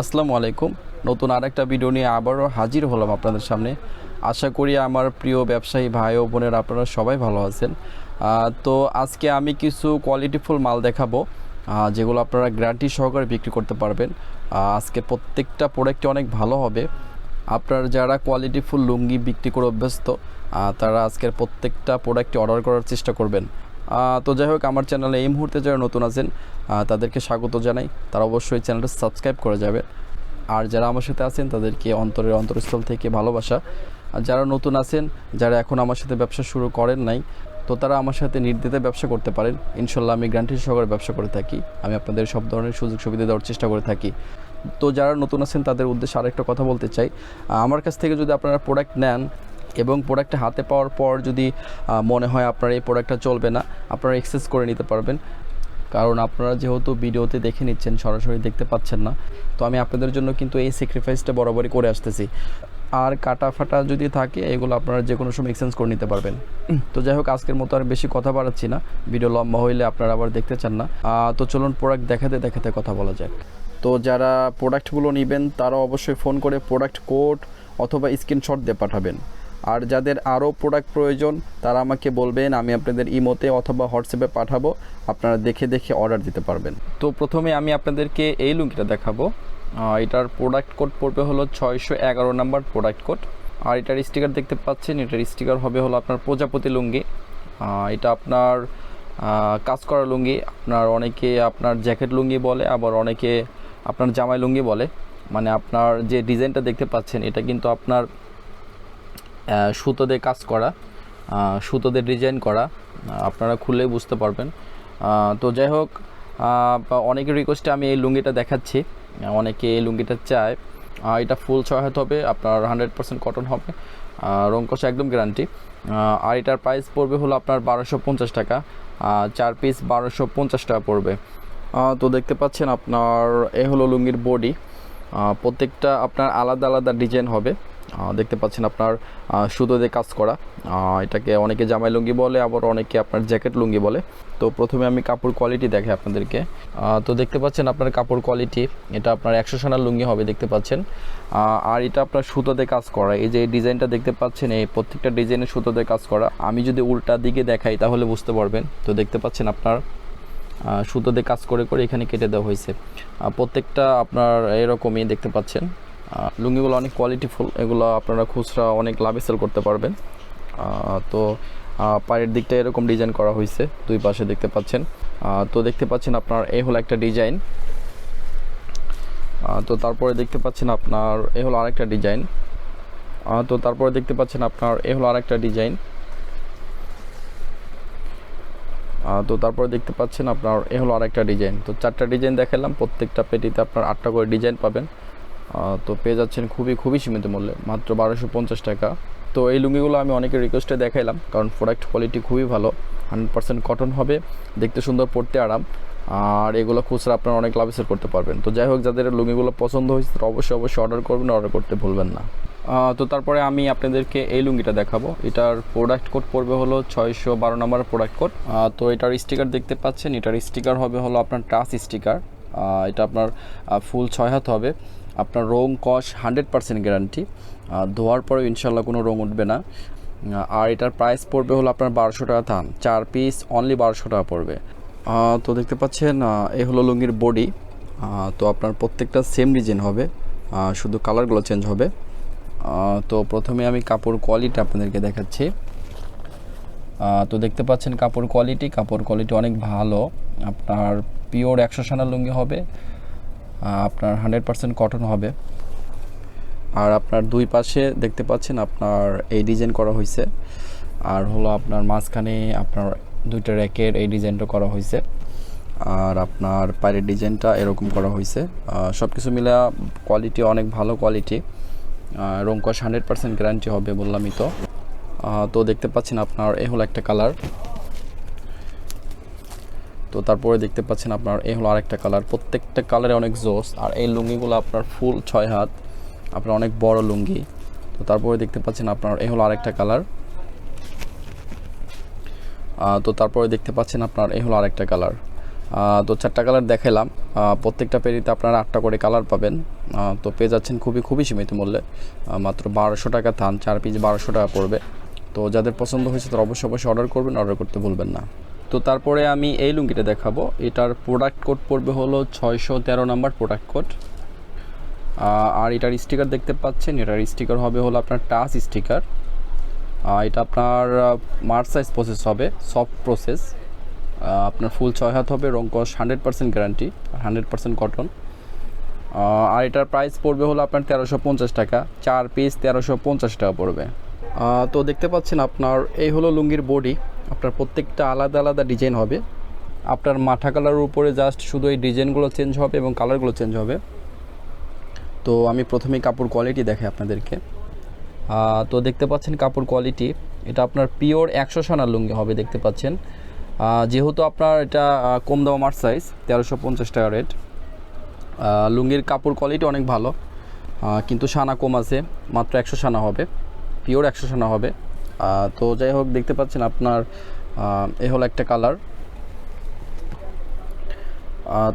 আসসালামু আলাইকুম। নতুন আরেকটা ভিডিও নিয়ে আবারও হাজির হলাম আপনাদের সামনে। আশা করি আমার প্রিয় ব্যবসায়ী ভাই ও বোনেরা আপনারা সবাই ভালো আছেন। তো আজকে আমি কিছু কোয়ালিটিফুল মাল দেখাবো, যেগুলো আপনারা গ্যারান্টি সহকারে বিক্রি করতে পারবেন। আজকে প্রত্যেকটা প্রোডাক্টই অনেক ভালো হবে। আপনার যারা কোয়ালিটিফুল লুঙ্গি বিক্রি করে অভ্যস্ত, তারা আজকের প্রত্যেকটা প্রোডাক্টই অর্ডার করার চেষ্টা করবেন। তো যাই হোক, আমার চ্যানেলে এই মুহূর্তে যারা নতুন আছেন তাদেরকে স্বাগত জানাই। তারা অবশ্যই চ্যানেলটা সাবস্ক্রাইব করে যাবেন। আর যারা আমার সাথে আছেন তাদেরকে অন্তরস্থল থেকে ভালোবাসা। আর যারা নতুন আছেন, যারা এখন আমার সাথে ব্যবসা শুরু করেন নাই, তো তারা আমার সাথে নির্দ্বিধায় ব্যবসা করতে পারেন। ইনশাল্লাহ আমি গ্যারান্টি সহকারে ব্যবসা করে থাকি। আমি আপনাদের সব ধরনের সুযোগ সুবিধা দেওয়ার চেষ্টা করে থাকি। তো যারা নতুন আছেন তাদের উদ্দেশ্যে আরেকটা কথা বলতে চাই। আমার কাছ থেকে যদি আপনারা প্রোডাক্ট নেন এবং প্রোডাক্টটা হাতে পাওয়ার পর যদি মনে হয় আপনার এই প্রোডাক্টটা চলবে না, আপনারা এক্সচেঞ্জ করে নিতে পারবেন। কারণ আপনারা যেহেতু ভিডিওতে দেখে নিচ্ছেন, সরাসরি দেখতে পাচ্ছেন না, তো আমি আপনাদের জন্য কিন্তু এই স্যাক্রিফাইসটা বরাবরই করে আসতেছি। আর কাটা ফাটা যদি থাকে এগুলো আপনারা যে কোনো সময় এক্সচেঞ্জ করে নিতে পারবেন। তো যাই হোক, আজকের মতো আর বেশি কথা বাড়াচ্ছি না, ভিডিও লম্বা হইলে আপনারা আবার দেখতে চান না। তো চলুন প্রোডাক্ট দেখাতে দেখাতে কথা বলা যাক। তো যারা প্রোডাক্টগুলো নেবেন তারা অবশ্যই ফোন করে প্রোডাক্ট কোড অথবা স্ক্রিনশট দিয়ে পাঠাবেন। আর যাদের আরও প্রোডাক্ট প্রয়োজন তারা আমাকে বলবেন, আমি আপনাদের ইমোতে অথবা হোয়াটসঅ্যাপে পাঠাবো, আপনারা দেখে দেখে অর্ডার দিতে পারবেন। তো প্রথমে আমি আপনাদেরকে এই লুঙ্গিটা দেখাবো। এটার প্রোডাক্ট কোড পড়বে হলো 611 নাম্বার প্রোডাক্ট কোড। আর এটার স্টিকার দেখতে পাচ্ছেন, এটার স্টিকার হবে হলো আপনার প্রজাপতি লুঙ্গি। এটা আপনার কাজ করা লুঙ্গি। আপনার অনেকে আপনার জ্যাকেট লুঙ্গি বলে, আবার অনেকে আপনার জামাই লুঙ্গি বলে। মানে আপনার যে ডিজাইনটা দেখতে পাচ্ছেন এটা কিন্তু আপনার সুতো দিয়ে কাজ করা, সুতো দিয়ে ডিজাইন করা, আপনারা খুললেই বুঝতে পারবেন। তো যাই হোক, অনেকের রিকোয়েস্টে আমি এই লুঙ্গিটা দেখাচ্ছি। অনেকে এই লুঙ্গিটা চায়। এটা ফুল 6 হাত হবে, আপনার 100% কটন হবে, রং কষা একদম গ্যারান্টি। আর এটার প্রাইস পড়বে হলো আপনার 1250 টাকা। 4 পিস 1250 টাকা পড়বে। তো দেখতে পাচ্ছেন আপনার এ হলো লুঙ্গির বডি। প্রত্যেকটা আপনার আলাদা আলাদা ডিজাইন হবে। দেখতে পাচ্ছেন আপনার সুতো দিয়ে কাজ করা। এটাকে অনেকে জামাই লুঙ্গি বলে, আবার অনেকে আপনার জ্যাকেট লুঙ্গি বলে। তো প্রথমে আমি কাপড় কোয়ালিটি দেখাই আপনাদেরকে। তো দেখতে পাচ্ছেন আপনার কাপড় কোয়ালিটি, এটা আপনার 100 সানার লুঙ্গি হবে দেখতে পাচ্ছেন। আর এটা আপনার সুতো দিয়ে কাজ করা। এই যে এই ডিজাইনটা দেখতে পাচ্ছেন, এই প্রত্যেকটা ডিজাইনে সুতো দিয়ে কাজ করা। আমি যদি উল্টা দিকে দেখাই তাহলে বুঝতে পারবেন। তো দেখতে পাচ্ছেন আপনার সুতো দিয়ে কাজ করে করে এখানে কেটে দেওয়া হয়েছে। প্রত্যেকটা আপনার এরকমই দেখতে পাচ্ছেন। লুঙ্গিগুলো অনেক কোয়ালিটিফুল, এগুলো আপনারা খুচরা অনেক লাভে সেল করতে পারবেন। তো পায়ের দিকটা এরকম ডিজাইন করা হয়েছে, দুই পাশে দেখতে পাচ্ছেন। তো দেখতে পাচ্ছেন আপনার এই হলো একটা ডিজাইন। তো তারপরে দেখতে পাচ্ছেন আপনার এই হলো আরেকটা ডিজাইন। তো তারপরে দেখতে পাচ্ছেন আপনার এই হলো আরেকটা ডিজাইন। তো তারপরে দেখতে পাচ্ছেন আপনার এ হলো আরেকটা ডিজাইন। তো 4টা ডিজাইন দেখালাম, প্রত্যেকটা পেটিতে আপনার 8টা করে ডিজাইন পাবেন। তো পেয়ে যাচ্ছেন খুবই সীমিত মূল্যে, মাত্র 1250 টাকা। তো এই লুঙ্গিগুলো আমি অনেকের রিকোয়েস্টে দেখাইলাম, কারণ প্রোডাক্ট কোয়ালিটি খুবই ভালো, 100% কটন হবে, দেখতে সুন্দর, পরতে আরাম। আর এগুলো খুচরা আপনারা অনেক লাভে সেল করতে পারবেন। তো যাই হোক, যাদের লুঙ্গিগুলো পছন্দ হয়েছে তারা অবশ্যই অর্ডার করবেন, অর্ডার করতে ভুলবেন না। তো তারপরে আমি আপনাদেরকে এই লুঙ্গিটা দেখাবো। এটার প্রোডাক্ট কোড পড়বে হলো 612 নম্বর প্রোডাক্ট কোড। তো এটার স্টিকার দেখতে পাচ্ছেন, এটার স্টিকার হবে হলো আপনার টাচ স্টিকার। এটা আপনার ফুল 6 হাত হবে। আপনার রং কস 100% গ্যারান্টি, ধোয়ার পরেও ইনশাল্লাহ কোনো রং উঠবে না। আর এটার প্রাইস পড়বে হলো আপনার 1200 টাকা দাম। 4 পিস অনলি 1200 টাকা পড়বে। তো দেখতে পাচ্ছেন এই হলো লুঙ্গির বডি। তো আপনার প্রত্যেকটা সেম ডিজাইন হবে, শুধু কালারগুলো চেঞ্জ হবে। তো প্রথমে আমি কাপড় কোয়ালিটি আপনাদেরকে দেখাচ্ছি। তো দেখতে পাচ্ছেন কাপড় কোয়ালিটি অনেক ভালো। আপনার পিওর 100 সানার লুঙ্গি হবে, আপনার 100% কটন হবে। আর আপনার দুই পাশে দেখতে পাচ্ছেন আপনার এই ডিজাইন করা হয়েছে। আর হলো আপনার মাঝখানে আপনার দুইটা র্যাকের এই ডিজাইনটা করা হয়েছে। আর আপনার পায়ের ডিজাইনটা এরকম করা হয়েছে। সব কিছু মিলে কোয়ালিটি অনেক ভালো কোয়ালিটি। রং কস 100% গ্যারান্টি হবে বললামই তো। তো দেখতে পাচ্ছেন আপনার এ হলো একটা কালার। তো তারপরে দেখতে পাচ্ছেন আপনার এ হলো আরেকটা কালার। প্রত্যেকটা কালারে অনেক জোস। আর এই লুঙ্গিগুলো আপনার ফুল 6 হাত, আপনার অনেক বড় লুঙ্গি। তো তারপরে দেখতে পাচ্ছেন আপনার এ হলো আরেকটা কালার। তো তারপরে দেখতে পাচ্ছেন আপনার এ হলো আরেকটা কালার। তো 4টা কালার দেখালাম। প্রত্যেকটা পেরিতে আপনারা 8টা করে কালার পাবেন। তো পেয়ে যাচ্ছেন খুবই সীমিত মূল্যে, মাত্র 1200 টাকা থান, 4 পিস 1200 টাকা পড়বে। তো যাদের পছন্দ হয়েছে তারা অবশ্যই অর্ডার করবেন, অর্ডার করতে ভুলবেন না। তো তারপরে আমি এই লুঙ্গিটা দেখাবো। এটার প্রোডাক্ট কোড পড়বে হলো 613 নাম্বার প্রোডাক্ট কোড। আর এটার স্টিকার দেখতে পাচ্ছেন, এটার স্টিকার হবে হলো আপনার টাচ স্টিকার। এটা আপনার মার্চ সাইজ প্রসেস হবে, সফট প্রসেস। আপনার ফুল 6 হাত হবে, রং কস 100% গ্যারান্টি, 100% কটন। আর এটার প্রাইস পড়বে হলো আপনার 1350 টাকা, 4 পিস 1350 টাকা পড়বে। তো দেখতে পাচ্ছেন আপনার এই হলো লুঙ্গির বডি। আপনার প্রত্যেকটা আলাদা ডিজাইন হবে। আপনার মাঠা কালারের উপরে জাস্ট শুধু এই ডিজাইনগুলো চেঞ্জ হবে এবং কালারগুলো চেঞ্জ হবে। তো আমি প্রথমেই কাপড় কোয়ালিটি দেখাই আপনাদেরকে। তো দেখতে পাচ্ছেন কাপড় কোয়ালিটি, এটা আপনার পিওর 100 সানার লুঙ্গি হবে। দেখতে পাচ্ছেন যেহেতু আপনার এটা কম দাম মার্চ সাইজ, 1350 টাকা রেট। লুঙ্গির কাপড় কোয়ালিটি অনেক ভালো, কিন্তু সানা কম আছে, মাত্র 100 সানা হবে, পিওর 100 সানা হবে। তো যাই হোক, দেখতে পাচ্ছেন আপনার এ হলো একটা কালার।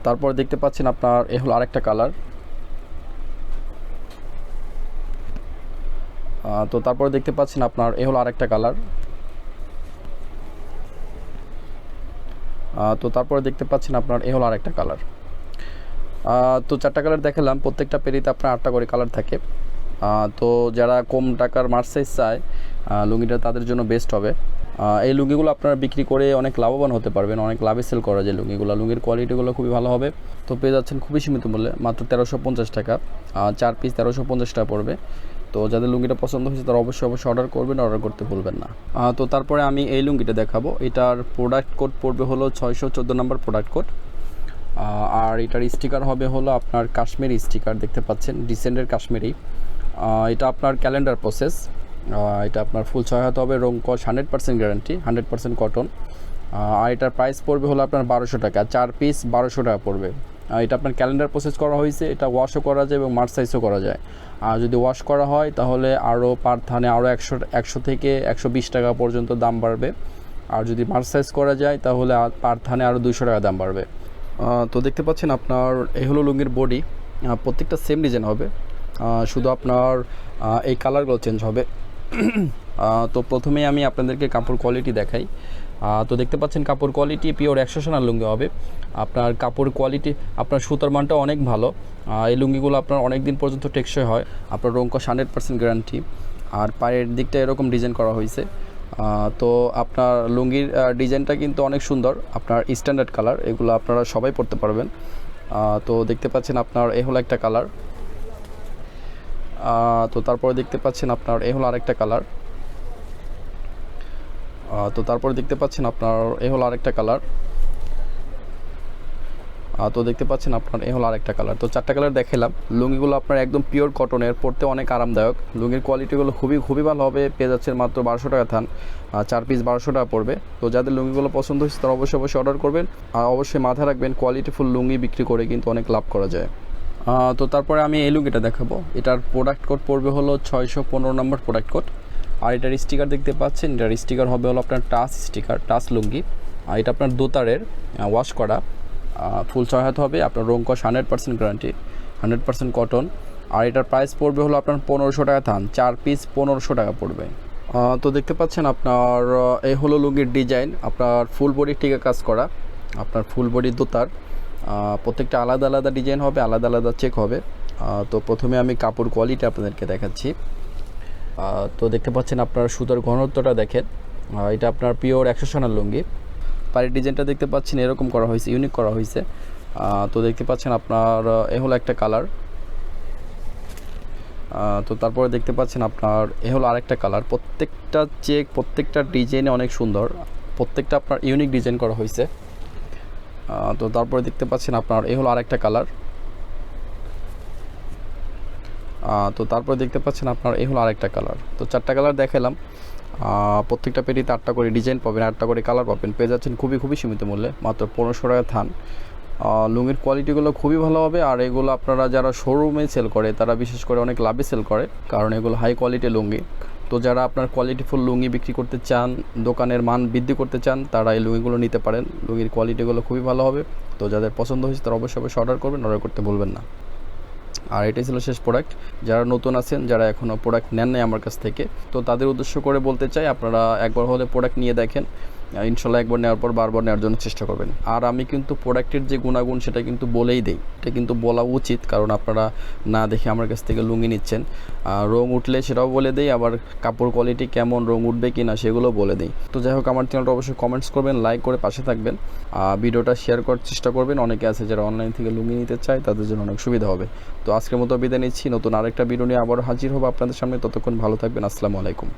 তারপর দেখতে পাচ্ছেন আপনার এ হলো আরেকটা কালার। তো তারপরে দেখতে পাচ্ছেন আপনার এ হলো আরেকটা কালার। তো তারপরে দেখতে পাচ্ছেন আপনার এ হলো আরেকটা কালার। তো 4টা কালার দেখালাম। প্রত্যেকটা পেরিতে আপনার 8টা করে কালার থাকে। তো যারা কম টাকার মার্চ সাইজ চায় লুঙ্গিটা তাদের জন্য বেস্ট হবে। এই লুঙ্গিগুলো আপনারা বিক্রি করে অনেক লাভবান হতে পারবেন, অনেক লাভে সেল করা যায় লুঙ্গিগুলো। লুঙ্গির কোয়ালিটিগুলো খুবই ভালো হবে। তো পেয়ে যাচ্ছেন খুবই সীমিত মূল্যে, মাত্র 1350 টাকা, 4 পিস 1350 টাকা পড়বে। তো যাদের লুঙ্গিটা পছন্দ হয়েছে তারা অবশ্যই অর্ডার করবেন, অর্ডার করতে ভুলবেন না। তো তারপরে আমি এই লুঙ্গিটা দেখাবো। এটার প্রোডাক্ট কোড পড়বে হলো 614 নম্বর প্রোডাক্ট কোড। আর এটার স্টিকার হবে হলো আপনার কাশ্মীরি স্টিকার, দেখতে পাচ্ছেন ডিসেন্ডের কাশ্মীরি। এটা আপনার ক্যালেন্ডার প্রসেস। এটা আপনার ফুল 6 হাত হবে, রং কস 100% গ্যারান্টি, 100% কটন। আর এটার প্রাইস পড়বে হলো আপনার 1200 টাকা, 4 পিস 1200 টাকা পড়বে। এটা আপনার ক্যালেন্ডার প্রসেস করা হয়েছে, এটা ওয়াশও করা যায় এবং মার্চ সাইজও করা যায়। আর যদি ওয়াশ করা হয় তাহলে আরও পার থানে আরও 100 থেকে 120 টাকা পর্যন্ত দাম বাড়বে। আর যদি মার্চ সাইজ করা যায় তাহলে পার থানে আরও 200 টাকা দাম বাড়বে। তো দেখতে পাচ্ছেন আপনার এই হলো লুঙ্গির বডি। প্রত্যেকটা সেম ডিজাইন হবে, শুধু আপনার এই কালারগুলো চেঞ্জ হবে। তো প্রথমেই আমি আপনাদেরকে কাপড় কোয়ালিটি দেখাই। তো দেখতে পাচ্ছেন কাপড় কোয়ালিটি পিওর 100 সানার লুঙ্গি হবে। আপনার কাপড় কোয়ালিটি, আপনার সুতার মানটা অনেক ভালো। এই লুঙ্গিগুলো আপনার অনেক দিন পর্যন্ত টেকসই হয়। আপনার রং কস 100% গ্যারান্টি। আর পায়ের দিকটা এরকম ডিজাইন করা হয়েছে। তো আপনার লুঙ্গির ডিজাইনটা কিন্তু অনেক সুন্দর, আপনার স্ট্যান্ডার্ড কালার, এগুলো আপনারা সবাই পরতে পারবেন। তো দেখতে পাচ্ছেন আপনার এ হলো একটা কালার। তো তারপরে দেখতে পাচ্ছেন আপনার এ হলো আরেকটা কালার। তো তারপরে দেখতে পাচ্ছেন আপনার এ হলো আরেকটা কালার। তো দেখতে পাচ্ছেন আপনার এ হলো আরেকটা কালার। তো 4টা কালার দেখালাম। লুঙ্গিগুলো আপনার একদম পিওর কটনের, পরতে অনেক আরামদায়ক। লুঙ্গির কোয়ালিটিগুলো খুবই ভালো হবে। পেয়ে যাচ্ছেন মাত্র 1200 টাকা থান, 4 পিস 1200 টাকা পড়বে। তো যাদের লুঙ্গিগুলো পছন্দ হয়েছে তারা অবশ্যই অর্ডার করবেন। আর অবশ্যই মাথায় রাখবেন কোয়ালিটিফুল লুঙ্গি বিক্রি করে কিন্তু অনেক লাভ করা যায়। তো তারপরে আমি এই লুঙ্গিটা দেখাবো। এটার প্রোডাক্ট কোড পড়বে হলো 615 নম্বর প্রোডাক্ট কোড। আর এটার স্টিকার দেখতে পাচ্ছেন, এটার স্টিকার হবে হলো আপনার টাচ স্টিকার, টাচ লুঙ্গি। আর এটা আপনার দোতারের, ওয়াশ করা, ফুল 6 হাত হবে। আপনার রং কস 100% গ্যারান্টি, 100% কটন। আর এটার প্রাইস পড়বে হলো আপনার 1500 টাকা থান, 4 পিস 1500 টাকা পড়বে। তো দেখতে পাচ্ছেন আপনার এই হলো লুঙ্গির ডিজাইন। আপনার ফুল বডি টিকা কাজ করা, আপনার ফুল বডি দোতার। প্রত্যেকটা আলাদা ডিজাইন হবে, আলাদা চেক হবে। তো প্রথমে আমি কাপড় কোয়ালিটি আপনাদেরকে দেখাচ্ছি। তো দেখতে পাচ্ছেন আপনার সুতার ঘনত্বটা দেখেন। এটা আপনার পিওর 100 সানার লুঙ্গি। পায়ের ডিজাইনটা দেখতে পাচ্ছেন এরকম করা হয়েছে, ইউনিক করা হয়েছে। তো দেখতে পাচ্ছেন আপনার এ হলো একটা কালার। তো তারপরে দেখতে পাচ্ছেন আপনার এ হলো আরেকটা কালার। প্রত্যেকটা চেক, প্রত্যেকটা ডিজাইনে অনেক সুন্দর, প্রত্যেকটা আপনার ইউনিক ডিজাইন করা হয়েছে। তো তারপরে দেখতে পাচ্ছেন আপনার এ হলো আরেকটা কালার। তো তারপরে দেখতে পাচ্ছেন আপনার এ হলো আরেকটা কালার। তো 4টা কালার দেখালাম। প্রত্যেকটা পেটিতে 8টা করে ডিজাইন পাবেন, 8টা করে কালার পাবেন। পেয়ে যাচ্ছেন খুবই সীমিত মূল্যে, মাত্র 1500 টাকা থান। লুঙ্গির কোয়ালিটিগুলো খুবই ভালো হবে। আর এগুলো আপনারা যারা শোরুমে সেল করে তারা বিশেষ করে অনেক লাভে সেল করে, কারণ এগুলো হাই কোয়ালিটি লুঙ্গি। তো যারা আপনার কোয়ালিটিফুল লুঙ্গি বিক্রি করতে চান, দোকানের মান বৃদ্ধি করতে চান, তারা এই লুঙ্গিগুলো নিতে পারেন। লুঙ্গির কোয়ালিটিগুলো খুবই ভালো হবে। তো যাদের পছন্দ হয়েছে তারা অবশ্যই অর্ডার করবেন, অর্ডার করতে ভুলবেন না। আর এটাই ছিল শেষ প্রোডাক্ট। যারা নতুন আছেন, যারা এখনও প্রোডাক্ট নেন নাই আমার কাছ থেকে, তো তাদের উদ্দেশ্য করে বলতে চাই, আপনারা একবার হলে প্রোডাক্ট নিয়ে দেখেন। ইনশাল্লাহ একবার নেওয়ার পর বারবার নেওয়ার জন্য চেষ্টা করবেন। আর আমি কিন্তু প্রোডাক্টের যে গুণাগুণ সেটা কিন্তু বলেই দেই, এটা কিন্তু বলা উচিত, কারণ আপনারা না দেখে আমার কাছ থেকে লুঙ্গি নিচ্ছেন। রং উঠলে সেটাও বলে দেই, আবার কাপড় কোয়ালিটি কেমন, রং উঠবে কি না সেগুলো বলে দিই। তো যাই হোক, আমার চ্যানেলটা অবশ্যই কমেন্টস করবেন, লাইক করে পাশে থাকবেন, ভিডিওটা শেয়ার করার চেষ্টা করবেন। অনেকে আছে যারা অনলাইন থেকে লুঙ্গি নিতে চায়, তাদের জন্য অনেক সুবিধা হবে। তো আজকের মতো বিদায় নিচ্ছি, নতুন আরেকটা ভিডিও নিয়ে আবার হাজির হবো আপনাদের সামনে। ততক্ষণ ভালো থাকবেন। আসসালামু আলাইকুম।